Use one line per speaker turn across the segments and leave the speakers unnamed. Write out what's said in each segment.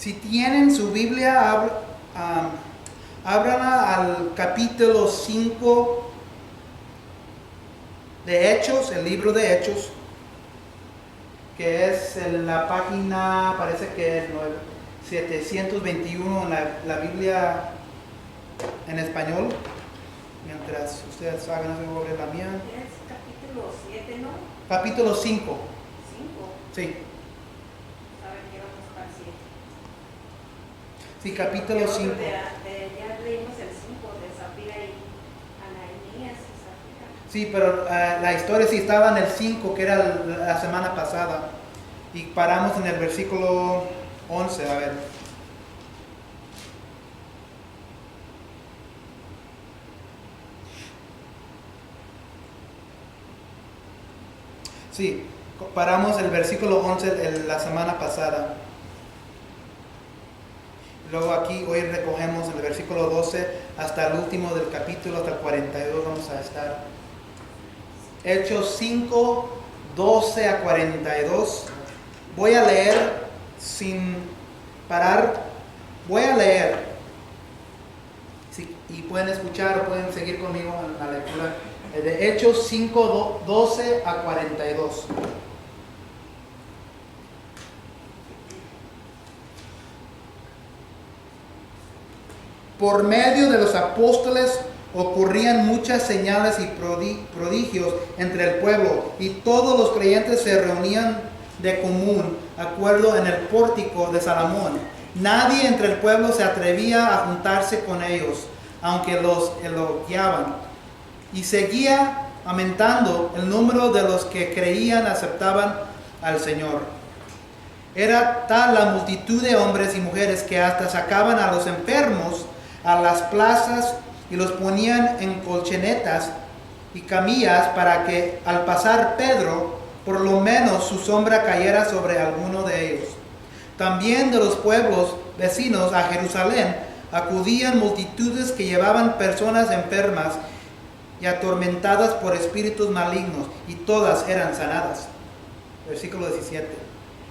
Si tienen su Biblia, ábranla al capítulo 5 de Hechos, el libro de Hechos, que es en la página, parece que es 721 en la Biblia en español. Mientras ustedes hagan eso sobre la mía.
Es capítulo 7, ¿no?
Capítulo 5.
5.
Sí.
A ver, quiero buscar 7.
Sí, capítulo 5.
Ya leímos el 5 de Zafira y Ananías y Zafira.
Sí, pero la historia sí estaba en el 5, que era la semana pasada. Y paramos en el versículo 11, a ver. Sí, paramos el versículo 11 la semana pasada. Luego aquí hoy recogemos el versículo 12 hasta el último del capítulo, hasta el 42 vamos a estar. Hechos 5, 12 a 42. Voy a leer sin parar. Voy a leer. Sí, y pueden escuchar o pueden seguir conmigo en la lectura. De Hechos 5, 12 a 42. Por medio de los apóstoles ocurrían muchas señales y prodigios entre el pueblo, y todos los creyentes se reunían de común acuerdo en el pórtico de Salomón. Nadie entre el pueblo se atrevía a juntarse con ellos, aunque los elogiaban. Y seguía aumentando el número de los que creían, aceptaban al Señor. Era tal la multitud de hombres y mujeres que hasta sacaban a los enfermos a las plazas y los ponían en colchonetas y camillas para que al pasar Pedro, por lo menos su sombra cayera sobre alguno de ellos. También de los pueblos vecinos a Jerusalén acudían multitudes que llevaban personas enfermas y atormentadas por espíritus malignos, y todas eran sanadas. Versículo 17.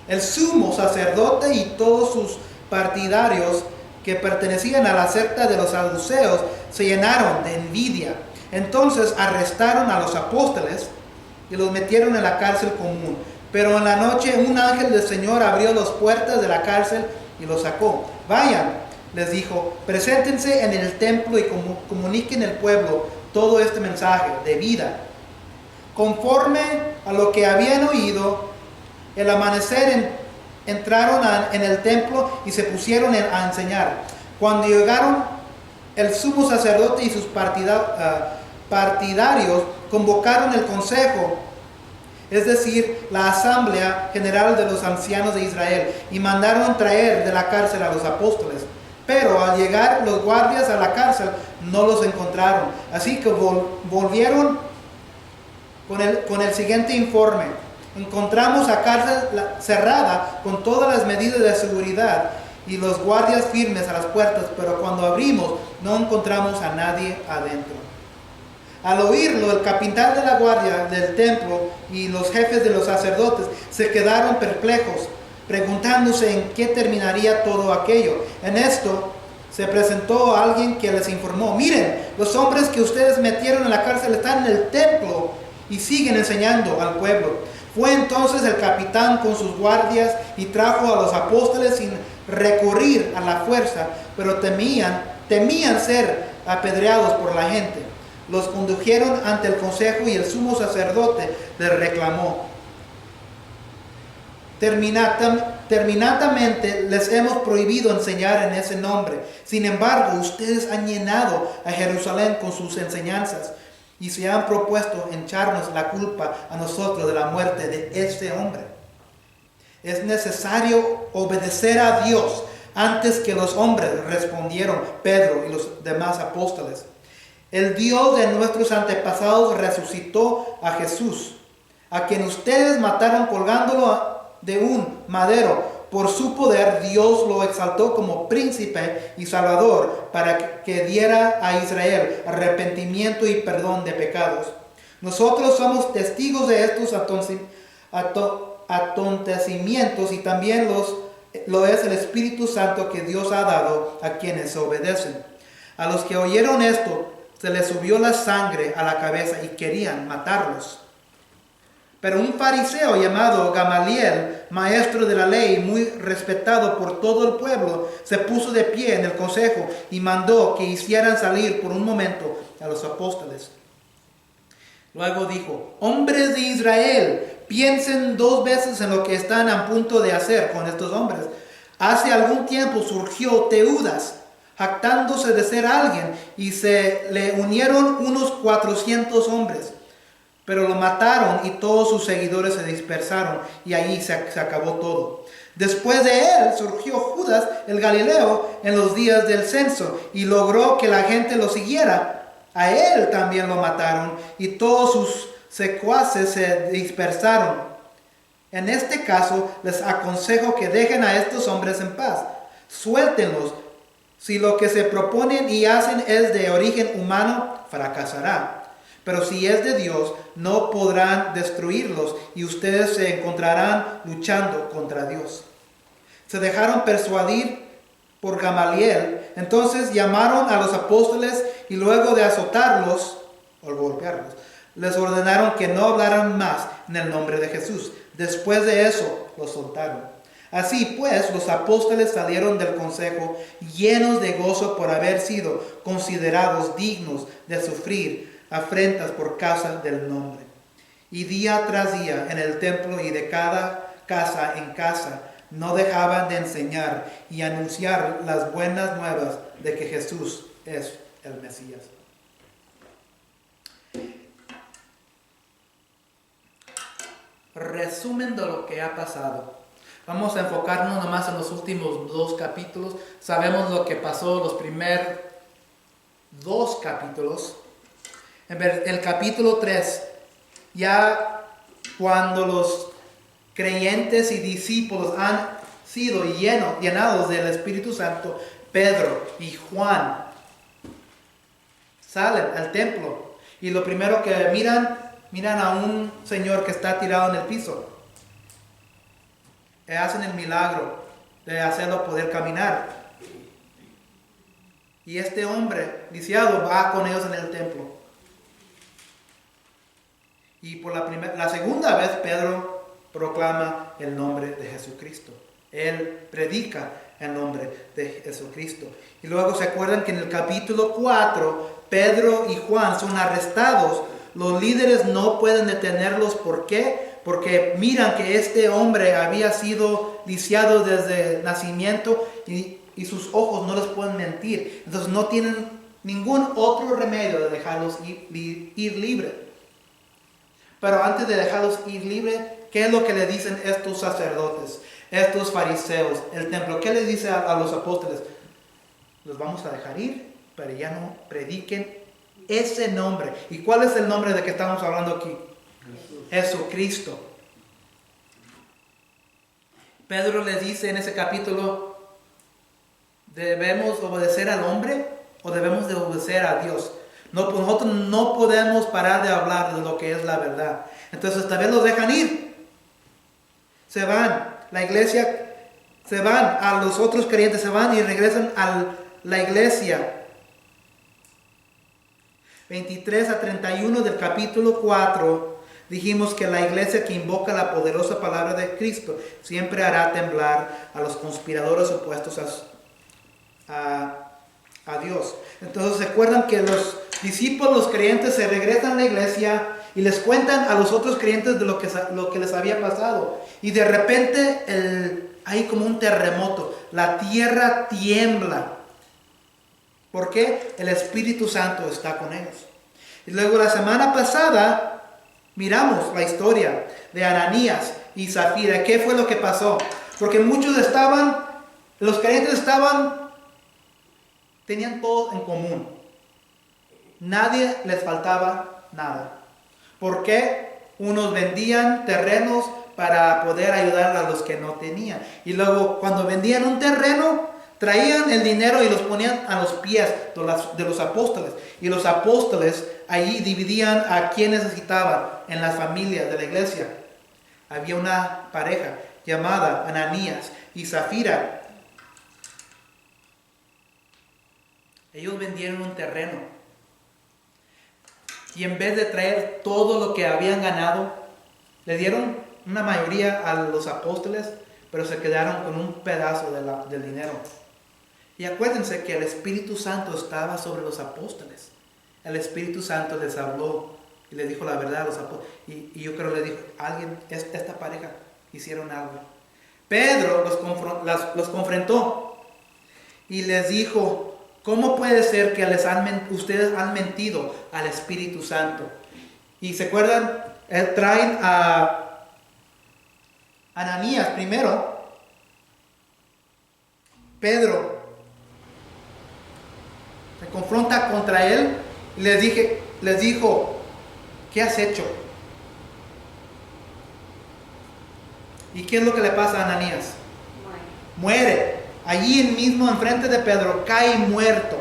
El sumo sacerdote y todos sus partidarios que pertenecían a la secta de los saduceos se llenaron de envidia. Entonces arrestaron a los apóstoles y los metieron en la cárcel común. Pero en la noche un ángel del Señor abrió las puertas de la cárcel y los sacó. Vayan, les dijo, preséntense en el templo y comuniquen al pueblo todo este mensaje de vida. Conforme a lo que habían oído, el amanecer entraron en el templo y se pusieron a enseñar. Cuando llegaron, el sumo sacerdote y sus partidarios convocaron el consejo, es decir, la asamblea general de los ancianos de Israel, y mandaron traer de la cárcel a los apóstoles. Pero al llegar los guardias a la cárcel no los encontraron. Así que volvieron con el siguiente informe. Encontramos la cárcel cerrada con todas las medidas de seguridad y los guardias firmes a las puertas, pero cuando abrimos no encontramos a nadie adentro. Al oírlo, el capitán de la guardia del templo y los jefes de los sacerdotes se quedaron perplejos, preguntándose en qué terminaría todo aquello. En esto se presentó alguien que les informó: miren, los hombres que ustedes metieron en la cárcel están en el templo y siguen enseñando al pueblo. Fue entonces el capitán con sus guardias y trajo a los apóstoles sin recurrir a la fuerza, pero temían ser apedreados por la gente. Los condujeron ante el consejo y el sumo sacerdote les reclamó: terminantemente les hemos prohibido enseñar en ese nombre. Sin embargo, ustedes han llenado a Jerusalén con sus enseñanzas y se han propuesto echarnos la culpa a nosotros de la muerte de este hombre. Es necesario obedecer a Dios antes que los hombres, respondieron Pedro y los demás apóstoles. El Dios de nuestros antepasados resucitó a Jesús, a quien ustedes mataron colgándolo de un madero. Por su poder Dios lo exaltó como príncipe y salvador para que diera a Israel arrepentimiento y perdón de pecados. Nosotros somos testigos de estos acontecimientos y también los lo es el Espíritu Santo que Dios ha dado a quienes obedecen. A los que oyeron esto, se les subió la sangre a la cabeza y querían matarlos. Pero un fariseo llamado Gamaliel, maestro de la ley, muy respetado por todo el pueblo, se puso de pie en el consejo y mandó que hicieran salir por un momento a los apóstoles. Luego dijo: hombres de Israel, piensen 2 veces en lo que están a punto de hacer con estos hombres. Hace algún tiempo surgió Teudas, jactándose de ser alguien, y se le unieron unos 400 hombres. Pero lo mataron y todos sus seguidores se dispersaron, y allí se acabó todo. Después de él surgió Judas el Galileo en los días del censo y logró que la gente lo siguiera. A él también lo mataron y todos sus secuaces se dispersaron. En este caso les aconsejo que dejen a estos hombres en paz. Suéltenlos. Si lo que se proponen y hacen es de origen humano, fracasará. Pero si es de Dios, no podrán destruirlos y ustedes se encontrarán luchando contra Dios. Se dejaron persuadir por Gamaliel. Entonces llamaron a los apóstoles y luego de azotarlos o golpearlos, les ordenaron que no hablaran más en el nombre de Jesús. Después de eso, los soltaron. Así pues, los apóstoles salieron del consejo llenos de gozo por haber sido considerados dignos de sufrir afrentas por causa del nombre. Y día tras día en el templo y de cada casa en casa no dejaban de enseñar y anunciar las buenas nuevas de que Jesús es el Mesías. Resumen de lo que ha pasado. Vamos a enfocarnos nomás en los últimos 2 capítulos. Sabemos lo que pasó los primeros 2 capítulos. El capítulo 3, ya cuando los creyentes y discípulos han sido llenados del Espíritu Santo, Pedro y Juan salen al templo y lo primero que miran a un señor que está tirado en el piso. Y hacen el milagro de hacerlo poder caminar. Y este hombre lisiado va con ellos en el templo. Y por la segunda vez Pedro proclama el nombre de Jesucristo. Él predica el nombre de Jesucristo. Y luego se acuerdan que en el capítulo 4, Pedro y Juan son arrestados. Los líderes no pueden detenerlos. ¿Por qué? Porque miran que este hombre había sido lisiado desde nacimiento y sus ojos no les pueden mentir. Entonces no tienen ningún otro remedio de dejarlos ir libres. Pero antes de dejarlos ir libres, ¿qué es lo que le dicen estos sacerdotes, estos fariseos, el templo? ¿Qué les dice a los apóstoles? Los vamos a dejar ir, pero ya no prediquen ese nombre. ¿Y cuál es el nombre de que estamos hablando aquí? Jesucristo. Pedro les dice en ese capítulo, ¿debemos obedecer al hombre o debemos de obedecer a Dios? Nosotros no podemos parar de hablar de lo que es la verdad. Entonces esta vez los dejan ir. Se van. La iglesia, se van a los otros creyentes, se van y regresan a la iglesia. 23 a 31 del capítulo 4, dijimos que la iglesia que invoca la poderosa palabra de Cristo siempre hará temblar a los conspiradores opuestos a Dios. Entonces se acuerdan que los discípulos, los creyentes, se regresan a la iglesia y les cuentan a los otros creyentes de lo que les había pasado. Y de repente hay como un terremoto. La tierra tiembla. ¿Por qué? El Espíritu Santo está con ellos. Y luego la semana pasada miramos la historia de Ananías y Zafira. ¿Qué fue lo que pasó? Porque muchos los creyentes tenían todo en común. Nadie les faltaba nada. ¿Por qué? Unos vendían terrenos para poder ayudar a los que no tenían. Y luego cuando vendían un terreno, traían el dinero y los ponían a los pies de los apóstoles. Y los apóstoles allí dividían a quienes necesitaban en las familias de la iglesia. Había una pareja llamada Ananías y Zafira, ellos vendieron un terreno. Y en vez de traer todo lo que habían ganado, le dieron una mayoría a los apóstoles, pero se quedaron con un pedazo del dinero. Y acuérdense que el Espíritu Santo estaba sobre los apóstoles. El Espíritu Santo les habló y les dijo la verdad a los apóstoles. Y yo creo que le dijo, esta pareja hicieron algo. Pedro los confrontó y les dijo, ¿cómo puede ser que ustedes han mentido al Espíritu Santo? Y se acuerdan, traen a Ananías primero. Pedro se confronta contra él y les dijo, ¿qué has hecho? ¿Y qué es lo que le pasa a Ananías? Muere. Allí mismo enfrente de Pedro cae muerto.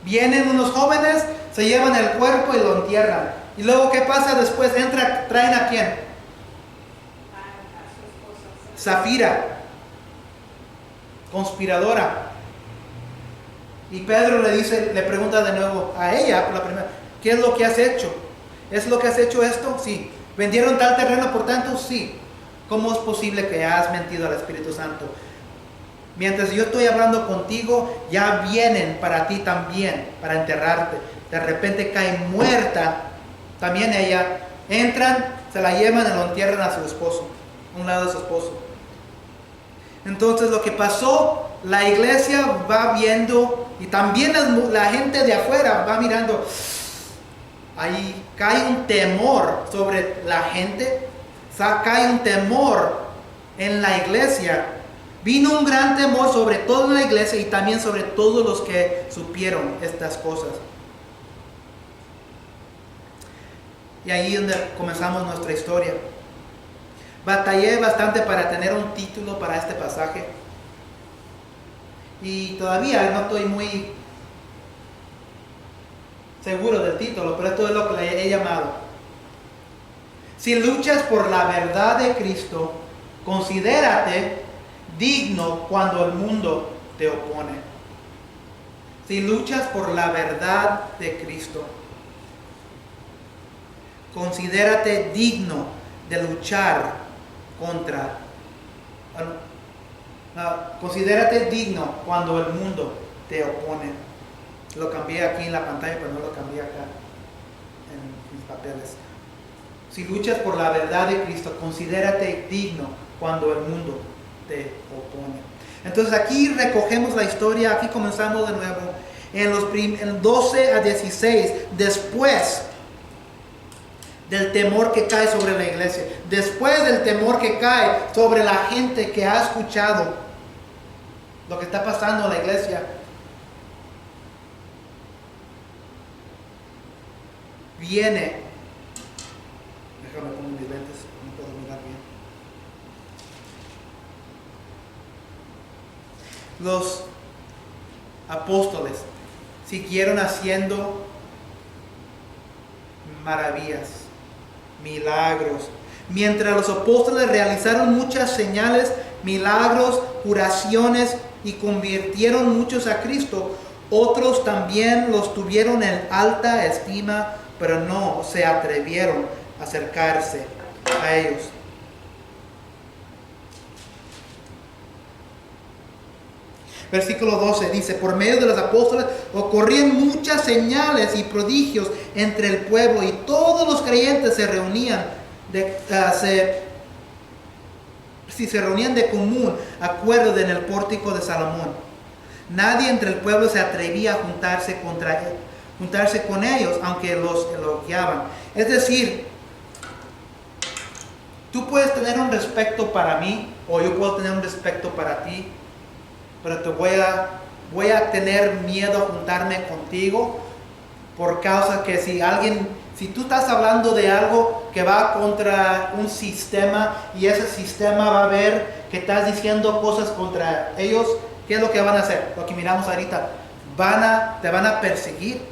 Vienen unos jóvenes, se llevan el cuerpo y lo entierran. ¿Y luego qué pasa después? ¿Traen a quién?
A su esposa.
Zafira, conspiradora. Y Pedro le pregunta de nuevo a ella, por la primera, ¿qué es lo que has hecho? ¿Es lo que has hecho esto? Sí. ¿Vendieron tal terreno por tanto? Sí. ¿Cómo es posible que has mentido al Espíritu Santo? Mientras yo estoy hablando contigo, ya vienen para ti también, para enterrarte. De repente cae muerta, también ella. Entran, se la llevan y lo entierran a su esposo, a un lado de su esposo. Entonces lo que pasó, la iglesia va viendo y también la gente de afuera va mirando. Ahí cae un temor sobre la gente, cae un temor en la iglesia. Vino un gran temor sobre toda la iglesia y también sobre todos los que supieron estas cosas. Y ahí es donde comenzamos nuestra historia. Batallé bastante para tener un título para este pasaje. Y todavía no estoy muy seguro del título, pero esto es lo que le he llamado. Si luchas por la verdad de Cristo, considérate digno cuando el mundo te opone. Si luchas por la verdad de Cristo, considérate digno de luchar considérate digno cuando el mundo te opone. Lo cambié aquí en la pantalla, pero no lo cambié acá en mis papeles. Si luchas por la verdad de Cristo, considérate digno cuando el mundo te opone. Entonces aquí recogemos la historia, aquí comenzamos de nuevo en 12 a 16, después del temor que cae sobre la iglesia, después del temor que cae sobre la gente que ha escuchado lo que está pasando en la iglesia, viene, déjame poner mis lentes, no puedo mirar bien. Los apóstoles siguieron haciendo maravillas, milagros. Mientras los apóstoles realizaron muchas señales, milagros, curaciones y convirtieron muchos a Cristo, otros también los tuvieron en alta estima, pero no se atrevieron a acercarse a ellos. Versículo 12 dice, por medio de los apóstoles ocurrían muchas señales y prodigios entre el pueblo y todos los creyentes se reunían se reunían de común acuerdo en el pórtico de Salomón. Nadie entre el pueblo se atrevía a juntarse con ellos, aunque los elogiaban. Es decir, tú puedes tener un respeto para mí, o yo puedo tener un respeto para ti, pero voy a tener miedo a juntarme contigo por causa que si tú estás hablando de algo que va contra un sistema y ese sistema va a ver que estás diciendo cosas contra ellos, ¿qué es lo que van a hacer? Lo que miramos ahorita, te van a perseguir,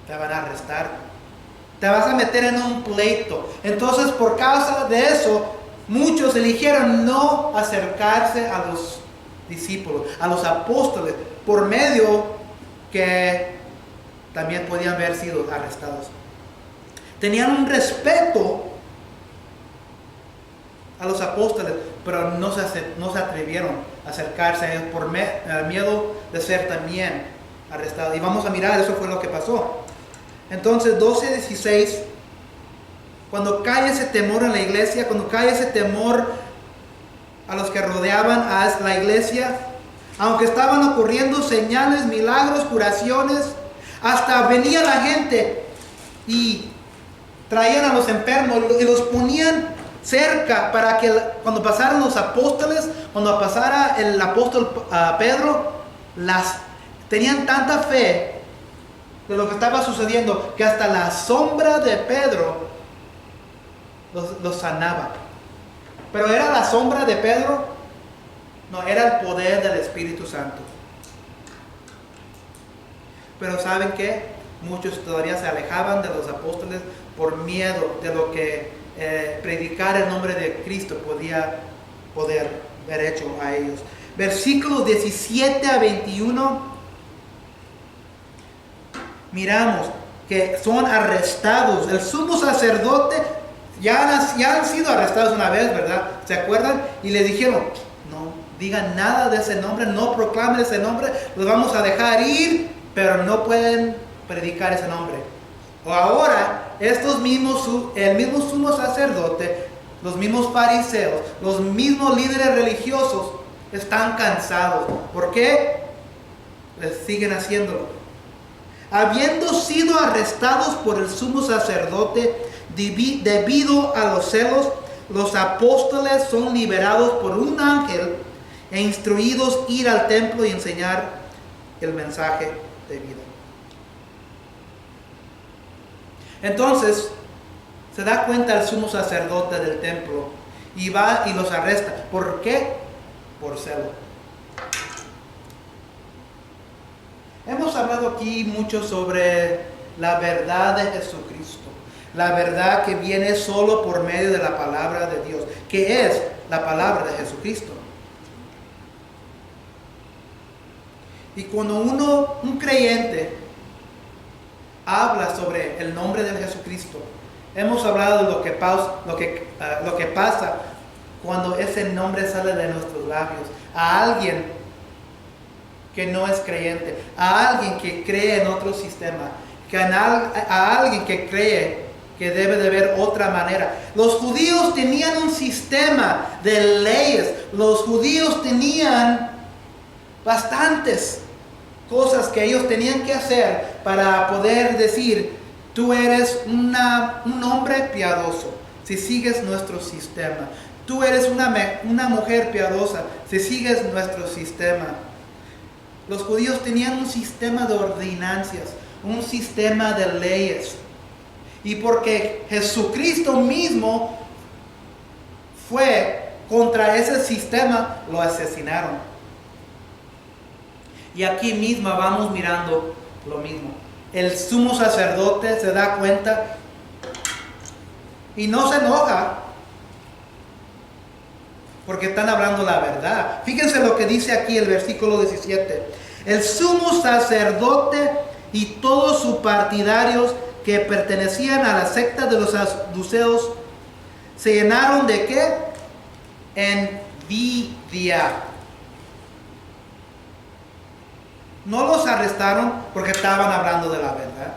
te van a arrestar, te vas a meter en un pleito. Entonces, por causa de eso, muchos eligieron no acercarse a los discípulos, a los apóstoles, por medio que también podían haber sido arrestados. Tenían un respeto a los apóstoles, pero no se atrevieron a acercarse a ellos por miedo de ser también arrestados. Y vamos a mirar, eso fue lo que pasó. Entonces, 12:16, cuando cae ese temor en la iglesia, cuando cae ese temor a los que rodeaban a la iglesia, aunque estaban ocurriendo señales, milagros, curaciones, hasta venía la gente y traían a los enfermos y los ponían cerca para que cuando pasaran los apóstoles, cuando pasara el apóstol Pedro, tenían tanta fe de lo que estaba sucediendo que hasta la sombra de Pedro los sanaba. Pero ¿era la sombra de Pedro? No, era el poder del Espíritu Santo. Pero ¿saben qué? Muchos todavía se alejaban de los apóstoles por miedo de lo que predicar el nombre de Cristo podía poder haber hecho a ellos. Versículos 17 a 21, miramos que son arrestados. El sumo sacerdote ya han sido arrestados una vez, ¿verdad? ¿Se acuerdan? Y le dijeron, no digan nada de ese nombre, no proclamen ese nombre, los vamos a dejar ir, pero no pueden predicar ese nombre. O ahora, el mismo sumo sacerdote, los mismos fariseos, los mismos líderes religiosos están cansados. ¿Por qué? Les siguen haciéndolo. Habiendo sido arrestados por el sumo sacerdote debido a los celos, los apóstoles son liberados por un ángel e instruidos a ir al templo y enseñar el mensaje de vida. Entonces se da cuenta el sumo sacerdote del templo y va y los arresta. ¿Por qué? Por celo. Hemos hablado aquí mucho sobre la verdad de Jesucristo, la verdad que viene solo por medio de la palabra de Dios, que es la palabra de Jesucristo. Y cuando un creyente habla sobre el nombre de Jesucristo, hemos hablado de lo que pasa cuando ese nombre sale de nuestros labios a alguien que no es creyente, a alguien que cree en otro sistema, a alguien que cree que debe de haber otra manera. Los judíos tenían un sistema de leyes, los judíos tenían bastantes cosas que ellos tenían que hacer para poder decir, tú eres un hombre piadoso si sigues nuestro sistema. Tú eres una mujer piadosa si sigues nuestro sistema. Los judíos tenían un sistema de ordenanzas, un sistema de leyes. Y porque Jesucristo mismo fue contra ese sistema, lo asesinaron. Y aquí mismo vamos mirando lo mismo. El sumo sacerdote se da cuenta y no se enoja porque están hablando la verdad. Fíjense lo que dice aquí el versículo 17. El sumo sacerdote y todos sus partidarios que pertenecían a la secta de los saduceos se llenaron de ¿qué? Envidia. No los arrestaron porque estaban hablando de la verdad.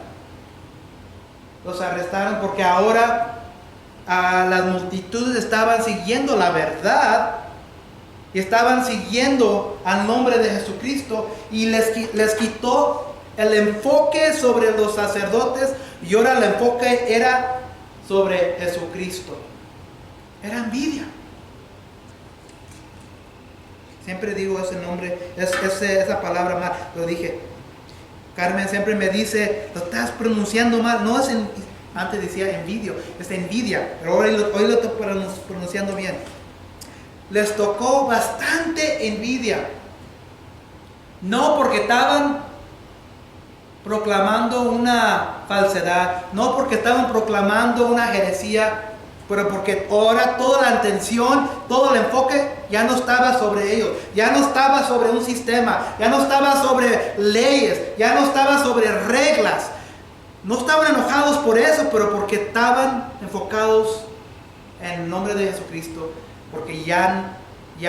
Los arrestaron porque ahora las multitudes estaban siguiendo la verdad y estaban siguiendo al nombre de Jesucristo, y les quitó el enfoque sobre los sacerdotes y ahora el enfoque era sobre Jesucristo. Era envidia. Siempre digo ese nombre, esa palabra mal, lo dije. Carmen siempre me dice, lo estás pronunciando mal. No es antes decía envidio, es envidia, pero hoy lo estoy pronunciando bien. Les tocó bastante envidia. No porque estaban proclamando una falsedad, no porque estaban proclamando una heresía, Pero porque ahora toda la atención, todo el enfoque ya no estaba sobre ellos, ya no estaba sobre un sistema, ya no estaba sobre leyes, ya no estaba sobre reglas. No estaban enojados por eso, pero porque estaban enfocados en el nombre de Jesucristo, porque ya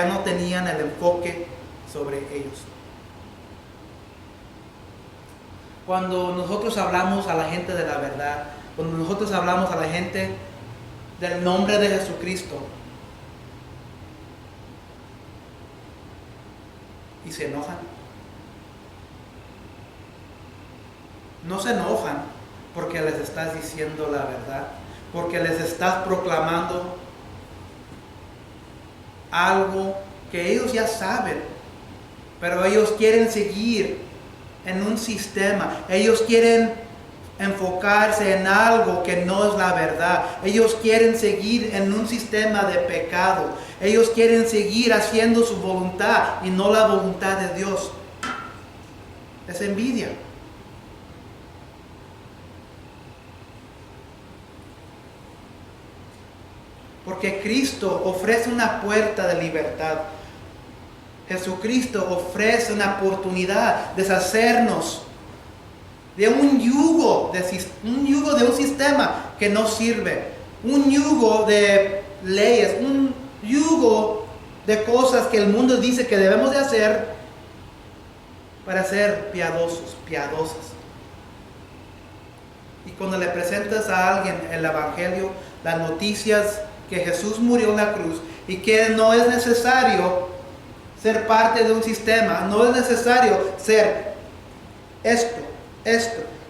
no tenían el enfoque sobre ellos. Cuando nosotros hablamos a la gente de la verdad, cuando nosotros hablamos a la gente del nombre de Jesucristo, y se enojan, no se enojan porque les estás diciendo la verdad, porque les estás proclamando algo que ellos ya saben, pero ellos quieren seguir en un sistema, ellos quieren enfocarse en algo que no es la verdad, ellos quieren seguir en un sistema de pecado, ellos quieren seguir haciendo su voluntad y no la voluntad de Dios. Es envidia. Porque Cristo ofrece una puerta de libertad. Jesucristo ofrece una oportunidad de deshacernos de un yugo de un sistema que no sirve, un yugo de leyes, un yugo de cosas que el mundo dice que debemos de hacer para ser piadosas. Y cuando le presentas a alguien el Evangelio, las noticias que Jesús murió en la cruz y que no es necesario ser parte de un sistema, no es necesario ser esto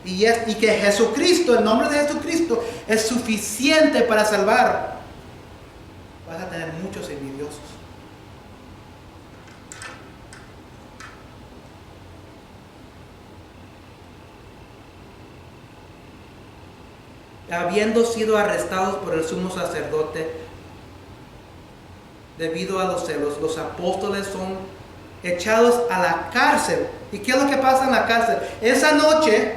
y que Jesucristo, el nombre de Jesucristo es suficiente para salvar, vas a tener muchos envidiosos. Habiendo sido arrestados por el sumo sacerdote debido a los celos, los apóstoles son echados a la cárcel. ¿Y qué es lo que pasa en la cárcel? Esa noche,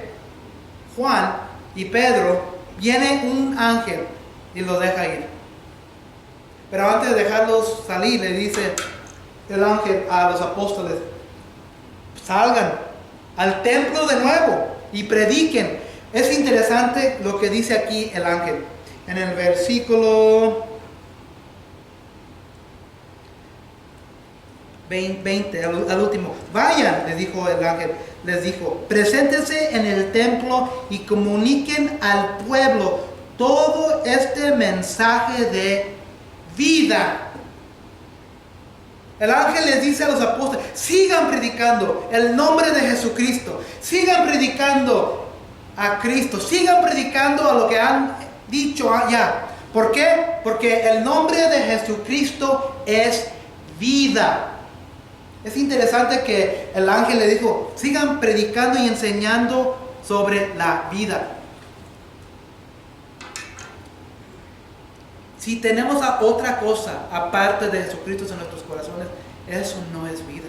Juan y Pedro, viene un ángel y los deja ir. Pero antes de dejarlos salir, le dice el ángel a los apóstoles: salgan al templo de nuevo y prediquen. Es interesante lo que dice aquí el ángel. En el versículo 20, al último: vayan, les dijo el ángel, les dijo, preséntense en el templo y comuniquen al pueblo todo este mensaje de vida. El ángel les dice a los apóstoles: sigan predicando el nombre de Jesucristo, sigan predicando a Cristo, sigan predicando a lo que han dicho allá. ¿Por qué? Porque el nombre de Jesucristo es vida. Es interesante que el ángel le dijo: sigan predicando y enseñando sobre la vida. Si tenemos a otra cosa aparte de Jesucristo en nuestros corazones, eso no es vida.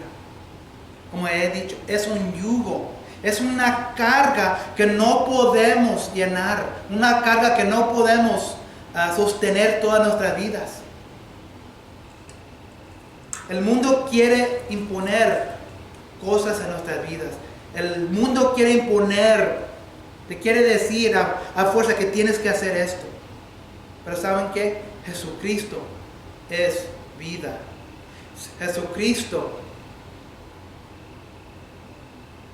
Como he dicho, es un yugo. Es una carga que no podemos llenar, una carga que no podemos sostener todas nuestras vidas. El mundo quiere imponer cosas en nuestras vidas. El mundo quiere imponer, te quiere decir a fuerza que tienes que hacer esto. Pero ¿saben qué? Jesucristo es vida. Jesucristo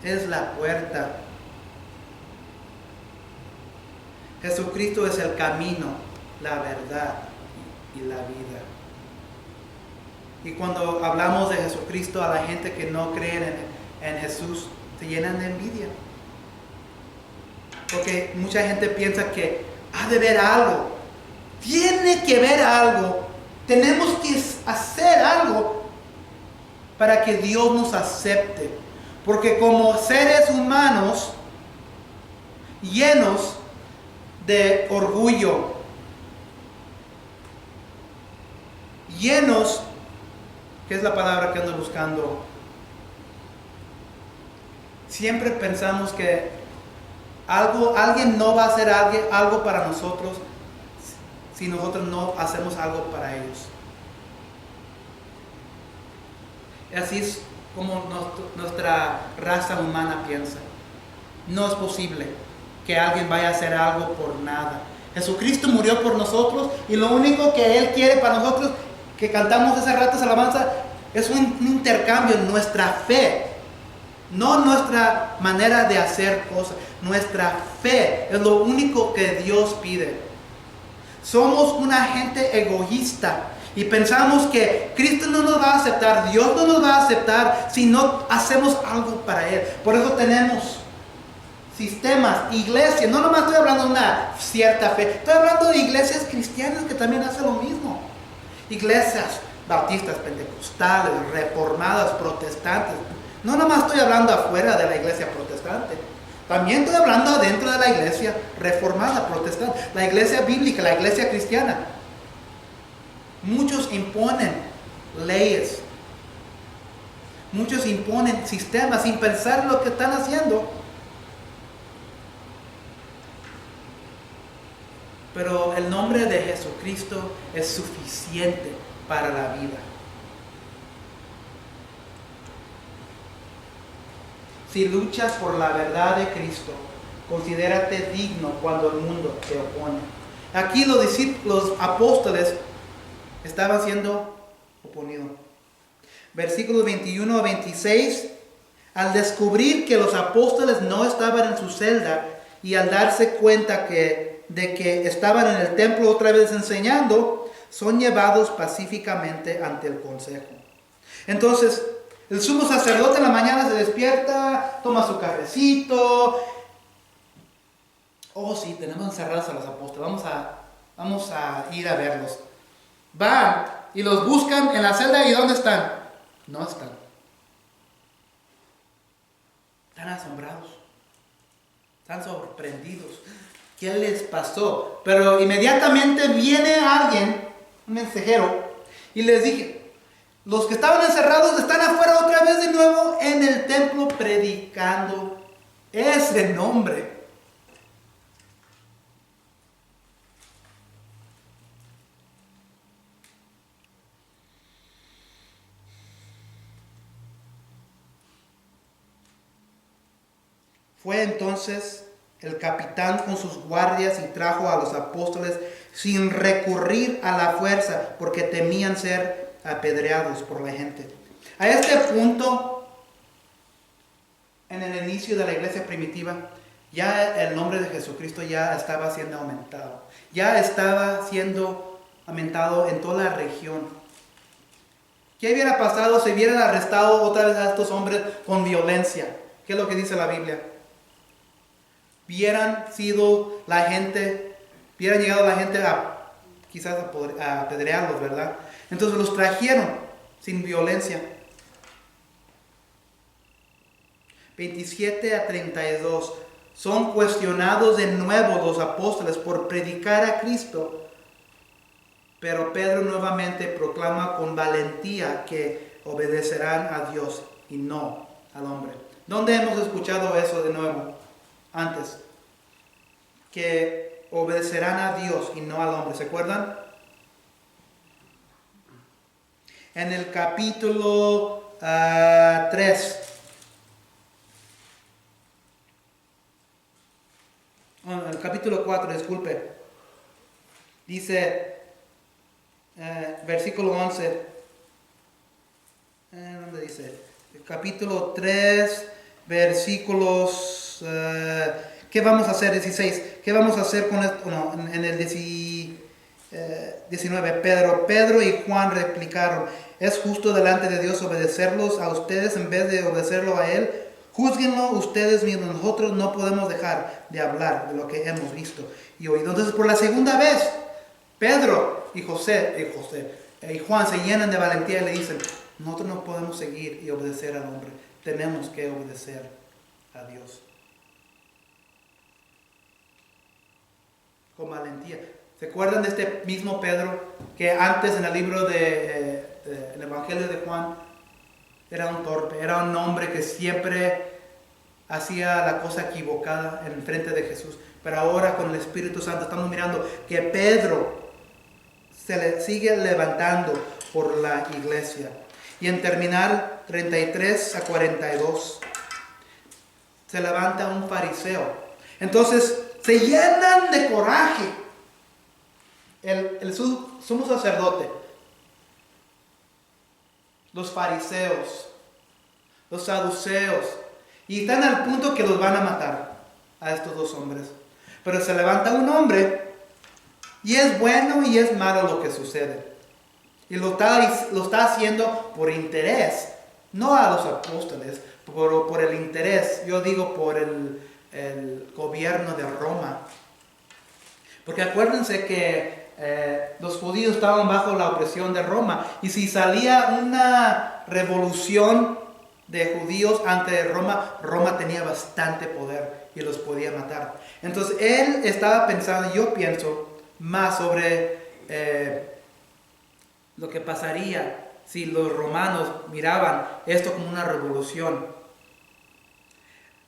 es la puerta. Jesucristo es el camino, la verdad y la vida. Y cuando hablamos de Jesucristo, a la gente que no cree en Jesús, se llenan de envidia. Porque mucha gente piensa que ha de ver algo. Tiene que ver algo. Tenemos que hacer algo para que Dios nos acepte. Porque como seres humanos llenos de orgullo, llenos, ¿qué es la palabra que ando buscando? Siempre pensamos que alguien no va a hacer algo para nosotros si nosotros no hacemos algo para ellos. Así es como nuestra raza humana piensa. No es posible que alguien vaya a hacer algo por nada. Jesucristo murió por nosotros y lo único que Él quiere para nosotros, que cantamos ese rato de alabanza, es un intercambio en nuestra fe. No nuestra manera de hacer cosas. Nuestra fe es lo único que Dios pide. Somos una gente egoísta y pensamos que Cristo no nos va a aceptar, Dios no nos va a aceptar si no hacemos algo para Él. Por eso tenemos sistemas, iglesias. No nomás estoy hablando de una cierta fe, estoy hablando de iglesias cristianas que también hacen lo mismo. Iglesias bautistas, pentecostales, reformadas, protestantes. No nomás estoy hablando afuera de la iglesia protestante, también estoy hablando adentro de la iglesia reformada, protestante, la iglesia bíblica, la iglesia cristiana. Muchos imponen leyes, muchos imponen sistemas sin pensar lo que están haciendo. Pero el nombre de Jesucristo es suficiente para la vida. Si luchas por la verdad de Cristo, considérate digno cuando el mundo te opone. Aquí los apóstoles estaban siendo oponidos. Versículos 21 a 26. Al descubrir que los apóstoles no estaban en su celda y al darse cuenta de que estaban en el templo otra vez enseñando, son llevados pacíficamente ante el consejo. Entonces, el sumo sacerdote en la mañana se despierta, toma su cafecito. Oh, sí, tenemos encerrados a los apóstoles. Vamos a ir a verlos. Van y los buscan en la celda. ¿Y dónde están? No están. Están asombrados. Están sorprendidos. ¿Qué les pasó? Pero inmediatamente viene alguien, un mensajero, y les dije: los que estaban encerrados están afuera otra vez de nuevo en el templo predicando ese nombre. Fue entonces el capitán con sus guardias y trajo a los apóstoles sin recurrir a la fuerza, porque temían ser apedreados por la gente. A este punto, en el inicio de la iglesia primitiva, ya el nombre de Jesucristo ya estaba siendo aumentado. Ya estaba siendo aumentado en toda la región. ¿Qué hubiera pasado si hubieran arrestado otra vez a estos hombres con violencia? ¿Qué es lo que dice la Biblia? Hubieran llegado la gente quizás a apedrearlos, ¿verdad? Entonces los trajeron sin violencia. 27 a 32. Son cuestionados de nuevo los apóstoles por predicar a Cristo. Pero Pedro nuevamente proclama con valentía que obedecerán a Dios y no al hombre. ¿Dónde hemos escuchado eso de nuevo antes? Que obedecerán a Dios y no al hombre. ¿Se acuerdan? En el capítulo 3. En el capítulo 4, disculpe. Dice, versículo 11. ¿Dónde dice? El capítulo 3, versículos... ¿qué vamos a hacer? 16. ¿Qué vamos a hacer con esto? No, en el 19. Pedro y Juan replicaron: ¿es justo delante de Dios obedecerlos a ustedes en vez de obedecerlo a Él? Júzguenlo ustedes mismos. Nosotros no podemos dejar de hablar de lo que hemos visto y oído. Entonces, por la segunda vez, Pedro y Juan se llenan de valentía y le dicen: nosotros no podemos seguir y obedecer al hombre. Tenemos que obedecer a Dios. Con valentía. ¿Se acuerdan de este mismo Pedro que antes en el libro el Evangelio de Juan era un torpe, era un hombre que siempre hacía la cosa equivocada en frente de Jesús? Pero ahora con el Espíritu Santo estamos mirando que Pedro se le sigue levantando por la iglesia. Y en terminar 33 a 42, se levanta un fariseo. Entonces se llenan de coraje. El sumo sacerdote, los fariseos, los saduceos, y están al punto que los van a matar a estos dos hombres. Pero se levanta un hombre y es bueno y es malo lo que sucede. Y lo está haciendo por interés, no a los apóstoles, por el interés, yo digo por el gobierno de Roma. Porque acuérdense que los judíos estaban bajo la opresión de Roma, y si salía una revolución de judíos ante Roma, Roma tenía bastante poder y los podía matar. Entonces él estaba pensando, yo pienso más sobre lo que pasaría si los romanos miraban esto como una revolución.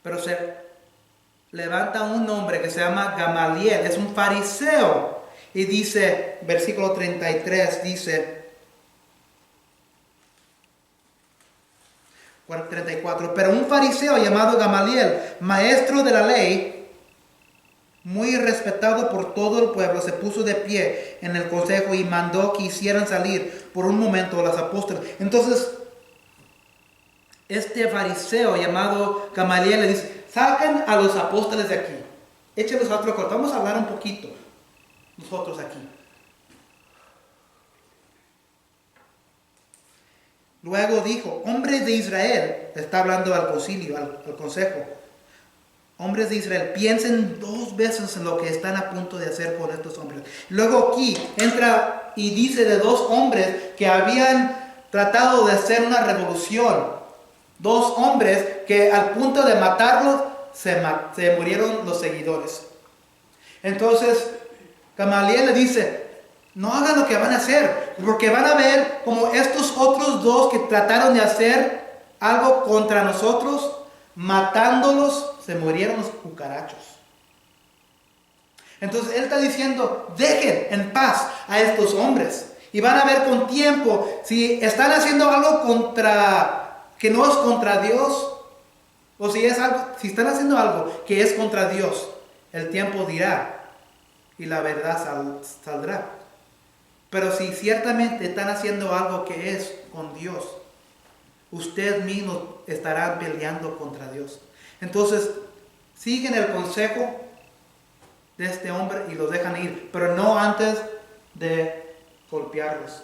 Pero se levanta un hombre que se llama Gamaliel, es un fariseo, y dice, versículo 33, dice, 34, pero un fariseo llamado Gamaliel, maestro de la ley, muy respetado por todo el pueblo, se puso de pie en el consejo y mandó que hicieran salir por un momento a los apóstoles. Entonces, este fariseo llamado Gamaliel le dice, saquen a los apóstoles de aquí, échenlos a otro corto, vamos a hablar un poquito nosotros aquí. Luego dijo, hombres de Israel, está hablando al concilio, al consejo, hombres de Israel, piensen 2 veces en lo que están a punto de hacer con estos hombres. Luego aquí entra y dice de 2 hombres que habían tratado de hacer una revolución. 2 hombres que al punto de matarlos se murieron los seguidores. Entonces Gamaliel le dice, no hagan lo que van a hacer, porque van a ver como estos otros 2 que trataron de hacer algo contra nosotros, matándolos, se murieron los cucarachos. Entonces él está diciendo, dejen en paz a estos hombres, y van a ver con tiempo si están haciendo algo que no es contra Dios, o si están haciendo algo que es contra Dios. El tiempo dirá y la verdad saldrá. Pero si ciertamente están haciendo algo que es con Dios, ustedes mismos estarán peleando contra Dios. Entonces siguen el consejo de este hombre y los dejan ir, pero no antes de golpearlos.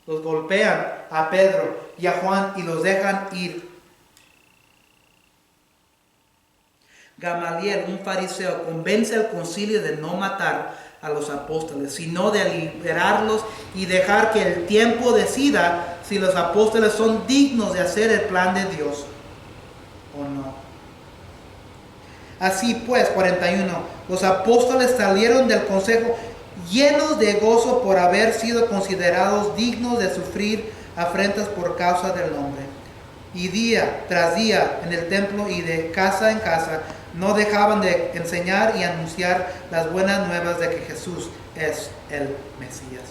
Los golpean a Pedro y a Juan y los dejan ir. Gamaliel, un fariseo, convence al concilio de no matar a los apóstoles, sino de liberarlos y dejar que el tiempo decida si los apóstoles son dignos de hacer el plan de Dios o no. Así pues, 41, los apóstoles salieron del consejo llenos de gozo por haber sido considerados dignos de sufrir afrentas por causa del nombre. Y día tras día en el templo y de casa en casa no dejaban de enseñar y anunciar las buenas nuevas de que Jesús es el Mesías.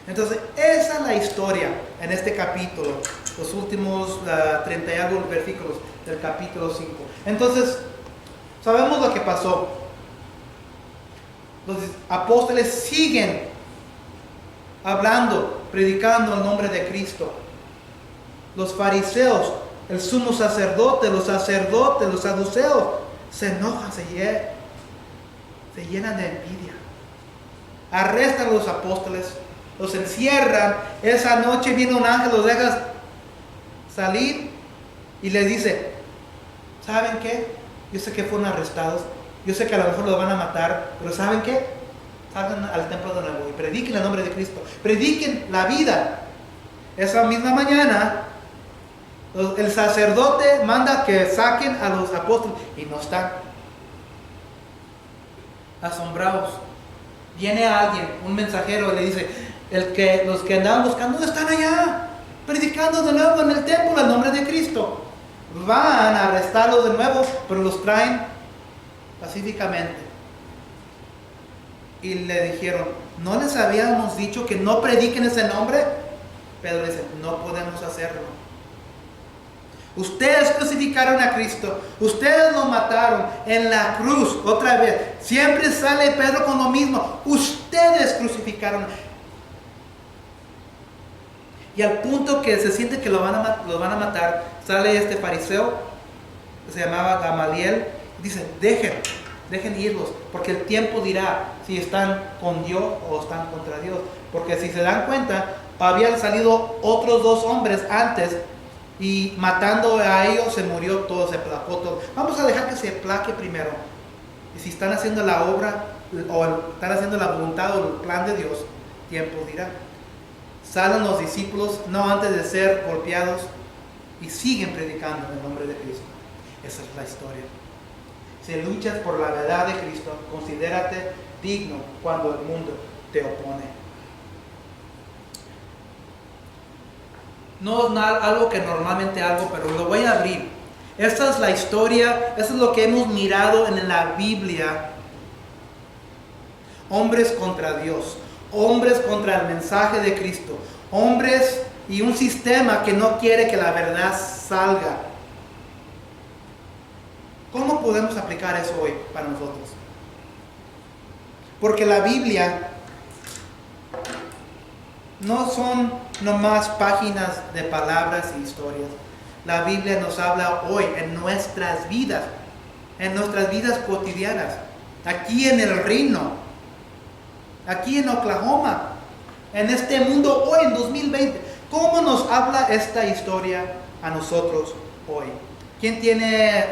Entonces, esa es la historia en este capítulo, los últimos 30 y algo versículos del capítulo 5. Entonces, sabemos lo que pasó. Los apóstoles siguen hablando, predicando el nombre de Cristo. Los fariseos, el sumo sacerdote, los saduceos, se enojan, se llenan de envidia. Arrestan a los apóstoles, los encierran. Esa noche viene un ángel, los deja salir y les dice, ¿saben qué? Yo sé que fueron arrestados, yo sé que a lo mejor los van a matar, pero ¿saben qué? Salgan al templo de nuevo y prediquen el nombre de Cristo, prediquen la vida. Esa misma mañana el sacerdote manda que saquen a los apóstoles y no están. Asombrados. Viene alguien, un mensajero, y le dice, los que andaban buscando no están allá, predicando de nuevo en el templo el nombre de Cristo. Van a arrestarlos de nuevo, pero los traen pacíficamente. y le dijeron, ¿no les habíamos dicho que no prediquen ese nombre? Pedro dice, no podemos hacerlo. Ustedes crucificaron a Cristo, ustedes lo mataron en la cruz. Otra vez, siempre sale Pedro con lo mismo, ustedes crucificaron. Y al punto que se siente que los van a matar, sale este fariseo que se llamaba Gamaliel y dice, dejen irlos, porque el tiempo dirá si están con Dios o están contra Dios. Porque si se dan cuenta, habían salido otros 2 hombres antes y matando a ellos se murió todo, se placó todo. Vamos a dejar que se plaque primero. Y si están haciendo la obra o están haciendo la voluntad o el plan de Dios, tiempo dirá. Salen los discípulos no antes de ser golpeados y siguen predicando en el nombre de Cristo. Esa es la historia. Si luchas por la verdad de Cristo, considérate digno cuando el mundo te opone. No es algo que normalmente hago, pero lo voy a abrir. Esta es la historia, esto es lo que hemos mirado en la Biblia. Hombres contra Dios, hombres contra el mensaje de Cristo, hombres y un sistema que no quiere que la verdad salga. ¿Cómo podemos aplicar eso hoy para nosotros? Porque la Biblia no son nomás páginas de palabras y historias. La Biblia nos habla hoy en nuestras vidas cotidianas, aquí en el reino, aquí en Oklahoma, en este mundo hoy, en 2020. ¿Cómo nos habla esta historia a nosotros hoy? ¿Quién tiene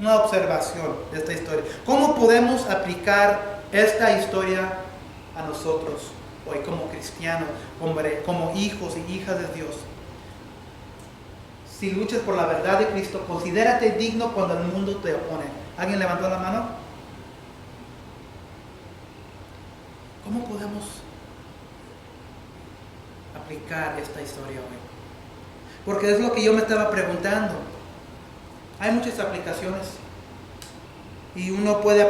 una observación de esta historia? ¿Cómo podemos aplicar esta historia a nosotros hoy como cristianos, como hijos y hijas de Dios? Si luchas por la verdad de Cristo, considérate digno cuando el mundo te opone. ¿Alguien levantó la mano? ¿Cómo podemos aplicar esta historia hoy? Porque es lo que yo me estaba preguntando. Hay muchas aplicaciones y uno puede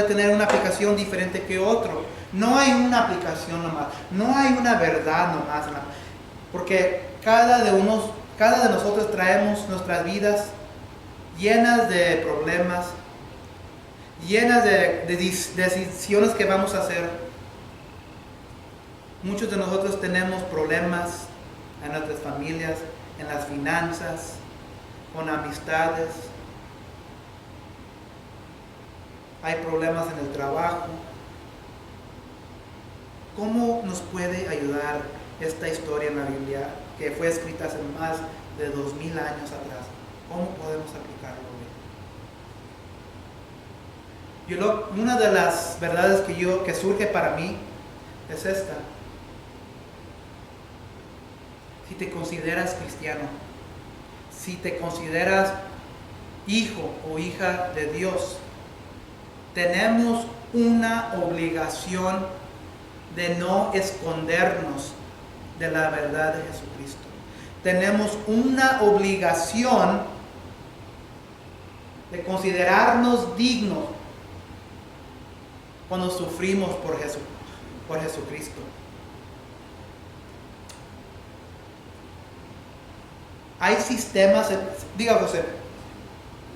tener una aplicación diferente que otro. No hay una aplicación nomás, no hay una verdad nomás, porque cada de nosotros traemos nuestras vidas llenas de problemas, llenas de decisiones que vamos a hacer. Muchos de nosotros tenemos problemas en nuestras familias, en las finanzas, con amistades. Hay problemas en el trabajo. ¿Cómo nos puede ayudar esta historia en la Biblia que fue escrita hace más de 2000 años atrás? ¿Cómo podemos aplicarlo hoy? Una de las verdades que surge para mí es esta. Si te consideras cristiano, si te consideras hijo o hija de Dios, tenemos una obligación de no escondernos de la verdad de Jesucristo. Tenemos una obligación de considerarnos dignos cuando sufrimos por Jesucristo. Hay sistemas, diga José.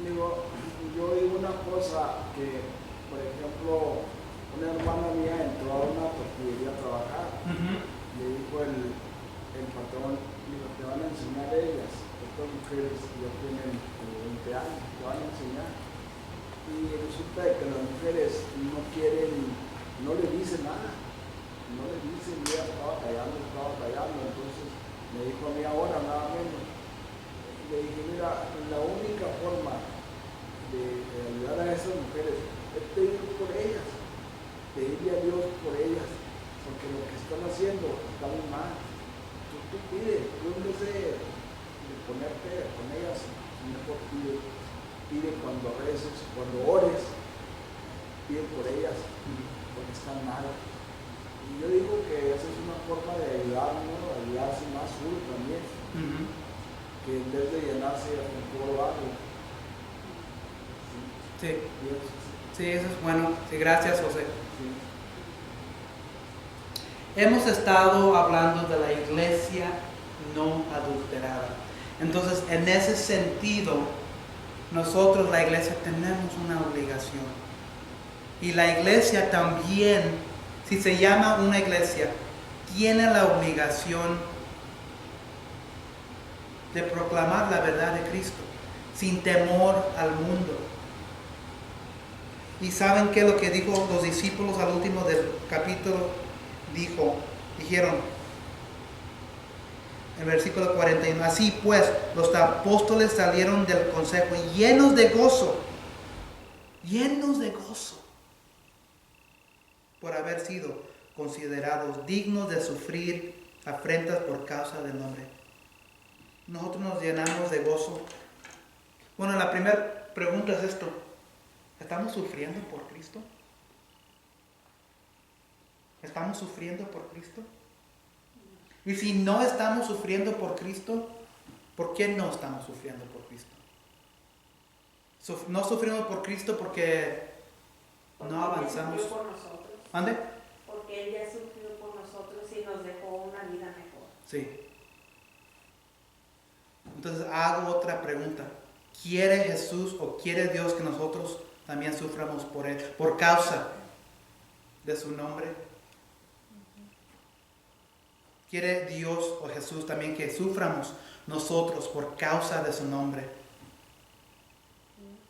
Yo digo una cosa que, por ejemplo, una hermana mía entró a una tortillería a trabajar. Le dijo el patrón, te van a enseñar ellas, estas mujeres ya tienen 20 años, te van a enseñar. Y resulta que las mujeres no le dicen nada, ella estaba callando, entonces me dijo a mí ahora nada menos. Le dije, mira, la única forma de ayudar a esas mujeres es pedir por ellas, pedirle a Dios por ellas, porque lo que están haciendo está muy mal. Tú pide, tú en vez de ponerte con ellas, mejor pide cuando reces, cuando ores, pide por ellas, porque están mal. Y yo digo que esa es una forma de ayudar, ¿no? Ayudarse más uno también. Que en vez de llenarse con puro barro.
Sí. Sí, eso es bueno. Sí, gracias, José.
Sí.
Hemos estado hablando de la iglesia no adulterada. Entonces, en ese sentido, nosotros, la iglesia, tenemos una obligación. Y la iglesia también, si se llama una iglesia, tiene la obligación de proclamar la verdad de Cristo, sin temor al mundo. ¿Y saben qué es lo que dijo los discípulos al último del capítulo? Dijeron en el versículo 41, así pues, los apóstoles salieron del consejo llenos de gozo, por haber sido considerados dignos de sufrir afrentas por causa del nombre. Nosotros nos llenamos de gozo. Bueno, la primera pregunta es esto: ¿estamos sufriendo por Cristo? ¿Estamos sufriendo por Cristo? Y si no estamos sufriendo por Cristo, ¿por qué no estamos sufriendo por Cristo? No sufrimos por Cristo porque no avanzamos.
Él sufrió por nosotros.
¿Mande?
Porque Él ya sufrió por nosotros y nos dejó una vida mejor.
Sí. Entonces hago otra pregunta. ¿Quiere Jesús o quiere Dios que nosotros también suframos por Él, por causa de su nombre? ¿Quiere Dios o Jesús también que suframos nosotros por causa de su nombre?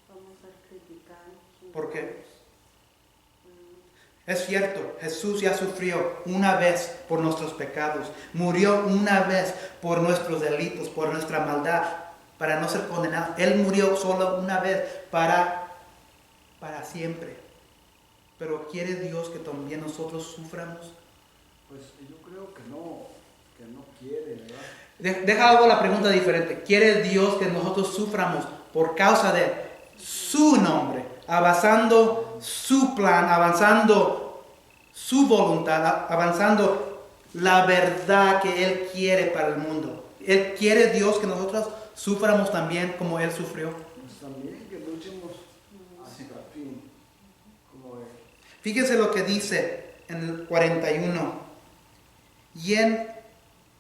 Vamos a criticar.
¿Por qué? Es cierto, Jesús ya sufrió una vez por nuestros pecados, murió una vez por nuestros delitos, por nuestra maldad, para no ser condenado. Él murió solo una vez para siempre. Pero ¿quiere Dios que también nosotros suframos?
Pues yo creo que no quiere, ¿verdad?
Deja algo la pregunta diferente. ¿Quiere Dios que nosotros suframos por causa de su nombre, avanzando su plan, avanzando su voluntad, avanzando la verdad que Él quiere para el mundo? ¿Él quiere Dios que nosotros suframos también como Él sufrió?
Pues también que luchemos hasta el fin, como Él.
Fíjense lo que dice en el 41.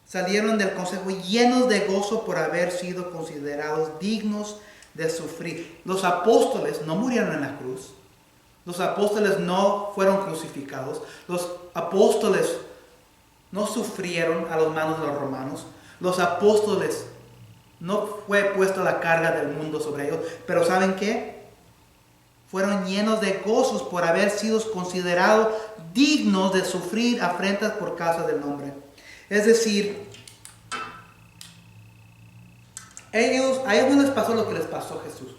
Salieron del consejo llenos de gozo por haber sido considerados dignos de sufrir. Los apóstoles no murieron en la cruz. Los apóstoles no fueron crucificados. Los apóstoles no sufrieron a las manos de los romanos. Los apóstoles no fue puesta la carga del mundo sobre ellos. Pero ¿saben qué? Fueron llenos de gozos por haber sido considerados dignos de sufrir afrentas por causa del nombre. Es decir, a ellos no les pasó lo que les pasó a Jesús.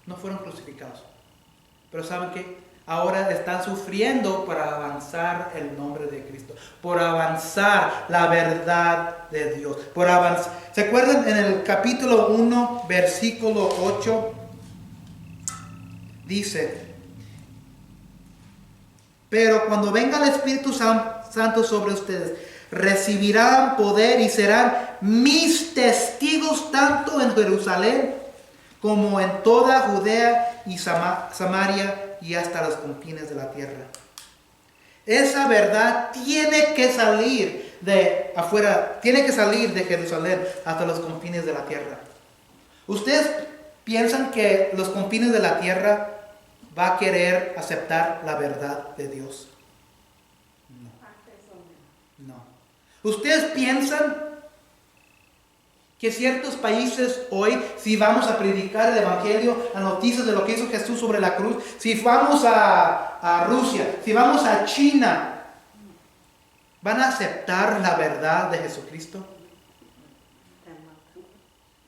No fueron crucificados. Pero ¿saben qué? Ahora están sufriendo para avanzar el nombre de Cristo, por avanzar la verdad de Dios, por avanzar. ¿Se acuerdan en el capítulo 1, versículo 8? Dice: pero cuando venga el Espíritu Santo sobre ustedes, recibirán poder y serán mis testigos tanto en Jerusalén como en toda Judea y Samaria y hasta los confines de la tierra. Esa verdad tiene que salir de afuera, tiene que salir de Jerusalén hasta los confines de la tierra. ¿Ustedes piensan que los confines de la tierra va a querer aceptar la verdad de Dios? No. ¿Ustedes piensan que ciertos países hoy, si vamos a predicar el Evangelio, las noticias de lo que hizo Jesús sobre la cruz, si vamos a Rusia, si vamos a China, van a aceptar la verdad de Jesucristo?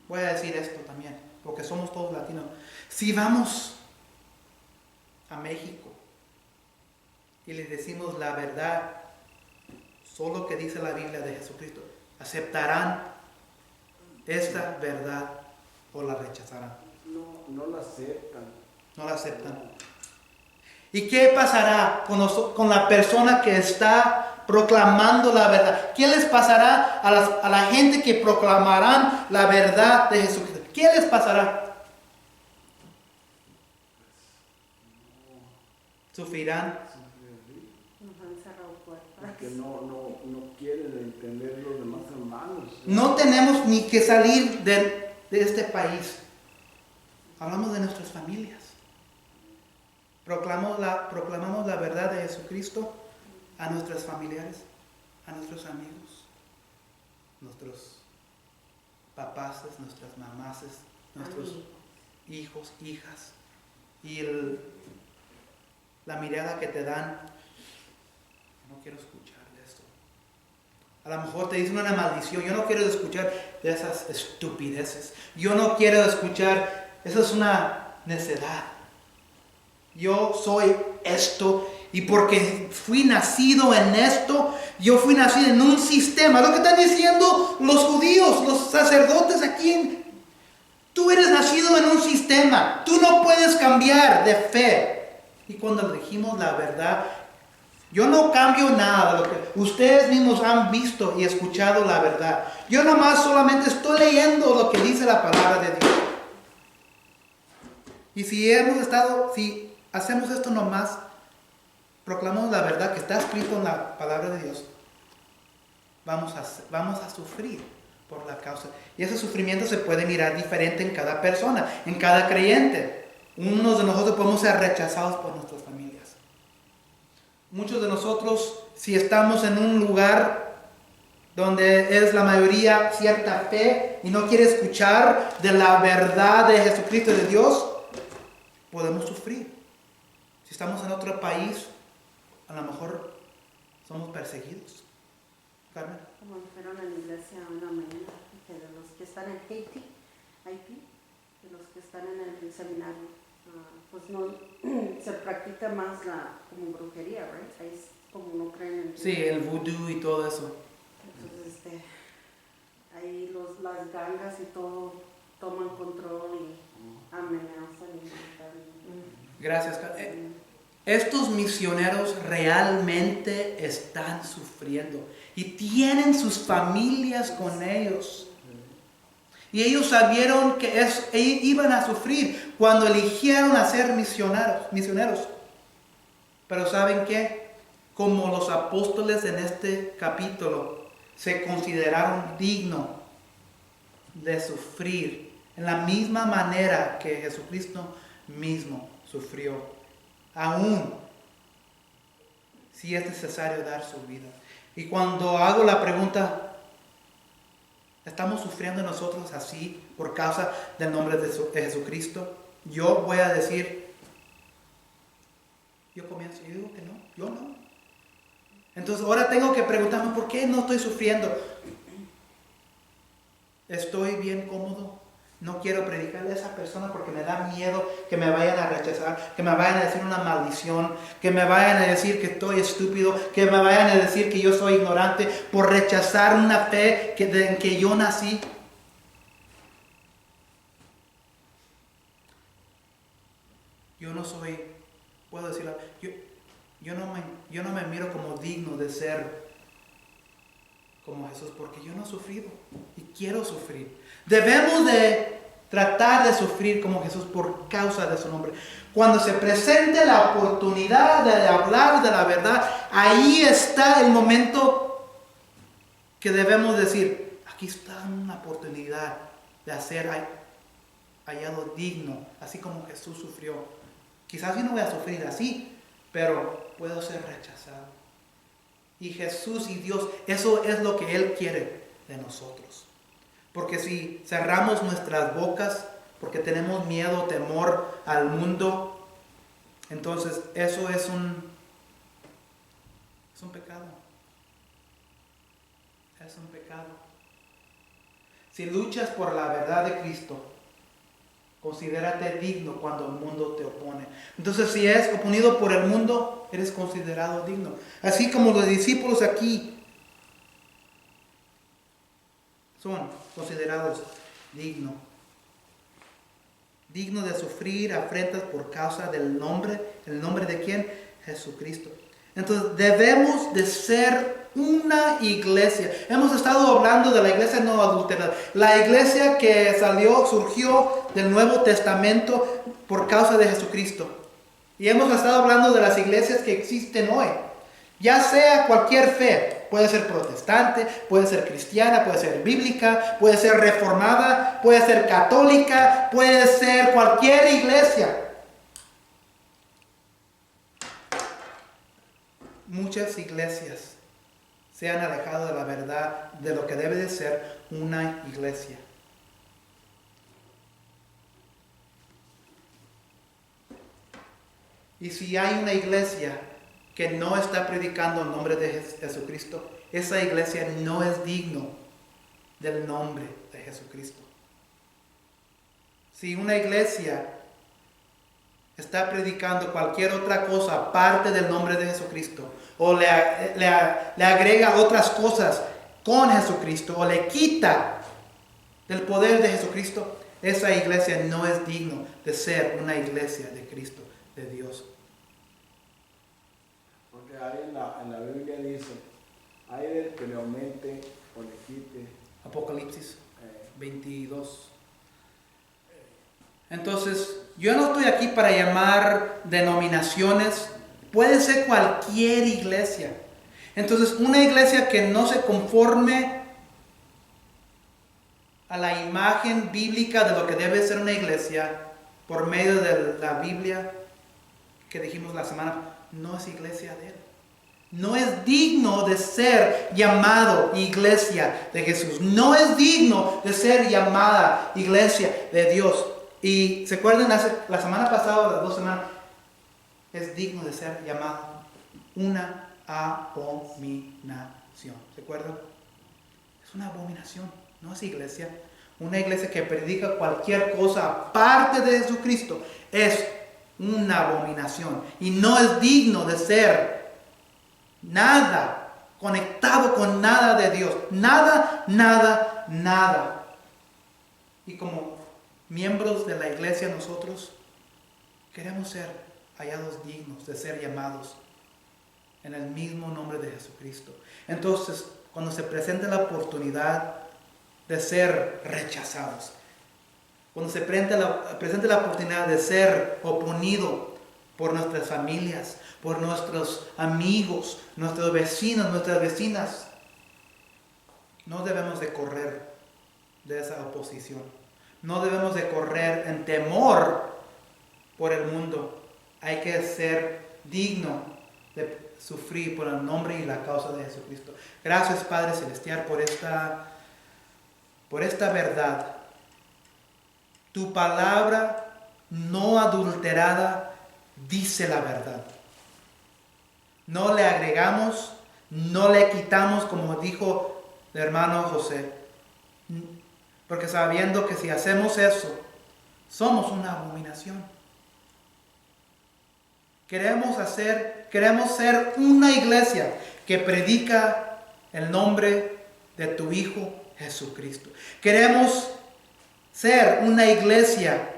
Voy a decir esto también, porque somos todos latinos. Si vamos a México y les decimos la verdad, solo que dice la Biblia de Jesucristo, ¿aceptarán esta verdad o la rechazarán?
No la aceptan.
No la aceptan. ¿Y qué pasará con la persona que está proclamando la verdad? ¿Qué les pasará a la gente que proclamarán la verdad de Jesucristo? ¿Qué les pasará? sufrirán.
Nos han cerrado puertas.
Porque no quieren entender los demás hermanos.
No tenemos ni que salir de este país. Hablamos de nuestras familias. Proclamamos la verdad de Jesucristo a nuestros familiares, a nuestros amigos, nuestros papás, nuestras mamás, nuestros hijos, hijas. Y la mirada que te dan, no quiero escuchar de esto. A lo mejor te dicen una maldición, yo no quiero escuchar de esas estupideces. Yo no quiero escuchar, eso es una necedad. Yo soy esto y porque fui nacido en esto, yo fui nacido en un sistema. Lo que están diciendo los judíos, los sacerdotes aquí, tú eres nacido en un sistema. Tú no puedes cambiar de fe. Y cuando dijimos la verdad, yo no cambio nada de lo que ustedes mismos han visto y escuchado la verdad. Yo nomás solamente estoy leyendo lo que dice la palabra de Dios. Y si hacemos esto nomás, proclamamos la verdad que está escrito en la palabra de Dios, vamos a sufrir por la causa. Y ese sufrimiento se puede mirar diferente en cada persona, en cada creyente. Unos de nosotros podemos ser rechazados por nuestras familias. Muchos de nosotros, si estamos en un lugar donde es la mayoría cierta fe y no quiere escuchar de la verdad de Jesucristo y de Dios, podemos sufrir. Si estamos en otro país, a lo mejor somos perseguidos. Carmen.
Como dijeron en la iglesia una mañana, que de los que están en Haití, de los que están en el seminario, pues no se practica más como brujería, ¿right? Ahí es como no creen en...
Sí, el vudú y todo eso.
Entonces, ahí las gangas y todo toman control y amenazan y matan.
Gracias, Carmen. Estos misioneros realmente están sufriendo y tienen sus familias con ellos. Y ellos sabieron que iban a sufrir cuando eligieron a ser misioneros. Pero ¿saben qué? Como los apóstoles en este capítulo se consideraron dignos de sufrir en la misma manera que Jesucristo mismo sufrió, aún si es necesario dar su vida. Y cuando hago la pregunta, ¿estamos sufriendo nosotros así por causa del nombre de Jesucristo? Yo voy a decir, yo digo que no, yo no. Entonces ahora tengo que preguntarme, ¿por qué no estoy sufriendo? ¿Estoy bien cómodo? No quiero predicarle a esa persona porque me da miedo que me vayan a rechazar, que me vayan a decir una maldición, que me vayan a decir que estoy estúpido, que me vayan a decir que yo soy ignorante por rechazar una fe en que yo nací. Yo no soy, puedo decirlo, yo no me miro como digno de ser como Jesús, porque yo no he sufrido y quiero sufrir. Debemos de tratar de sufrir como Jesús por causa de su nombre. Cuando se presente la oportunidad de hablar de la verdad, ahí está el momento que debemos decir, aquí está una oportunidad de ser hallado digno, así como Jesús sufrió. Quizás yo no voy a sufrir así, pero puedo ser rechazado. Y Jesús y Dios, eso es lo que Él quiere de nosotros. Porque si cerramos nuestras bocas, porque tenemos miedo, temor al mundo, entonces eso es un pecado. Es un pecado. Si luchas por la verdad de Cristo, considérate digno cuando el mundo te opone. Entonces, si eres oponido por el mundo, eres considerado digno. Así como los discípulos aquí son considerados dignos. Dignos de sufrir afrentas por causa del nombre. ¿El nombre de quién? Jesucristo. Entonces, debemos de ser una iglesia. Hemos estado hablando de la iglesia no adulterada. La iglesia que surgió del Nuevo Testamento por causa de Jesucristo. Y hemos estado hablando de las iglesias que existen hoy. Ya sea cualquier fe, puede ser protestante, puede ser cristiana, puede ser bíblica, puede ser reformada, puede ser católica, puede ser cualquier iglesia. Muchas iglesias se han alejado de la verdad de lo que debe de ser una iglesia. Y si hay una iglesia que no está predicando el nombre de Jesucristo, esa iglesia no es digno del nombre de Jesucristo. Si una iglesia está predicando cualquier otra cosa aparte del nombre de Jesucristo, o le agrega otras cosas con Jesucristo, o le quita del poder de Jesucristo, esa iglesia no es digno de ser una iglesia de Cristo, de Dios.
Porque ahí en la Biblia dice, hay del que le aumente o le quite.
Apocalipsis 22. Entonces, yo no estoy aquí para llamar denominaciones. Puede ser cualquier iglesia. Entonces, una iglesia que no se conforme a la imagen bíblica de lo que debe ser una iglesia por medio de la Biblia que dijimos la semana, no es iglesia de Él. No es digno de ser llamado iglesia de Jesús. No es digno de ser llamada iglesia de Dios. Y se acuerdan, la semana pasada, las 2 semanas, es digno de ser llamado una abominación. ¿Se acuerdan? Es una abominación, no es iglesia. Una iglesia que predica cualquier cosa aparte de Jesucristo es una abominación. Y no es digno de ser nada conectado con nada de Dios. Nada, nada, nada. Y como miembros de la iglesia, nosotros queremos ser hallados dignos de ser llamados en el mismo nombre de Jesucristo. Entonces, cuando se presente la oportunidad de ser rechazados, cuando se presente la oportunidad de ser oponido por nuestras familias, por nuestros amigos, nuestros vecinos, nuestras vecinas, no debemos de correr de esa oposición. No debemos de correr en temor por el mundo. Hay que ser digno de sufrir por el nombre y la causa de Jesucristo. Gracias, Padre Celestial, por esta verdad. Tu palabra no adulterada dice la verdad. No le agregamos, no le quitamos, como dijo el hermano José. Porque sabiendo que si hacemos eso, somos una abominación. Queremos ser una iglesia que predica el nombre de tu Hijo Jesucristo. Queremos ser una iglesia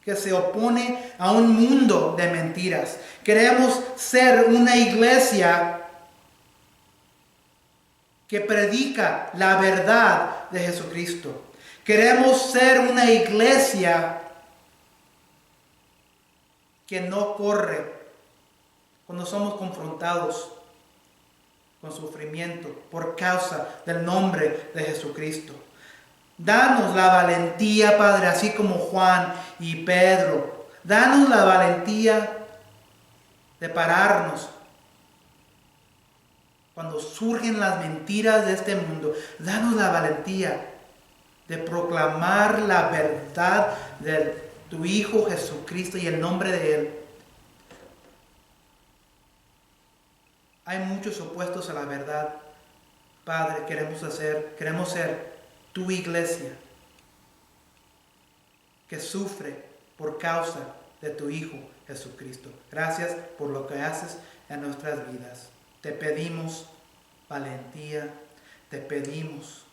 que se opone a un mundo de mentiras. Queremos ser una iglesia que predica la verdad de Jesucristo. Queremos ser una iglesia que no corre cuando somos confrontados con sufrimiento por causa del nombre de Jesucristo. Danos la valentía, Padre, así como Juan y Pedro. Danos la valentía de pararnos cuando surgen las mentiras de este mundo. Danos la valentía de proclamar la verdad de tu Hijo Jesucristo y el nombre de Él. Hay muchos opuestos a la verdad. Padre, queremos ser tu iglesia que sufre por causa de tu Hijo Jesucristo. Gracias por lo que haces en nuestras vidas. Te pedimos valentía, te pedimos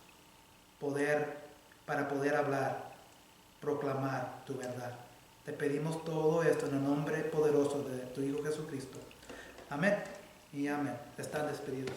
poder para poder hablar, proclamar tu verdad. Te pedimos todo esto en el nombre poderoso de tu Hijo Jesucristo. Amén y amén. Están despedidos.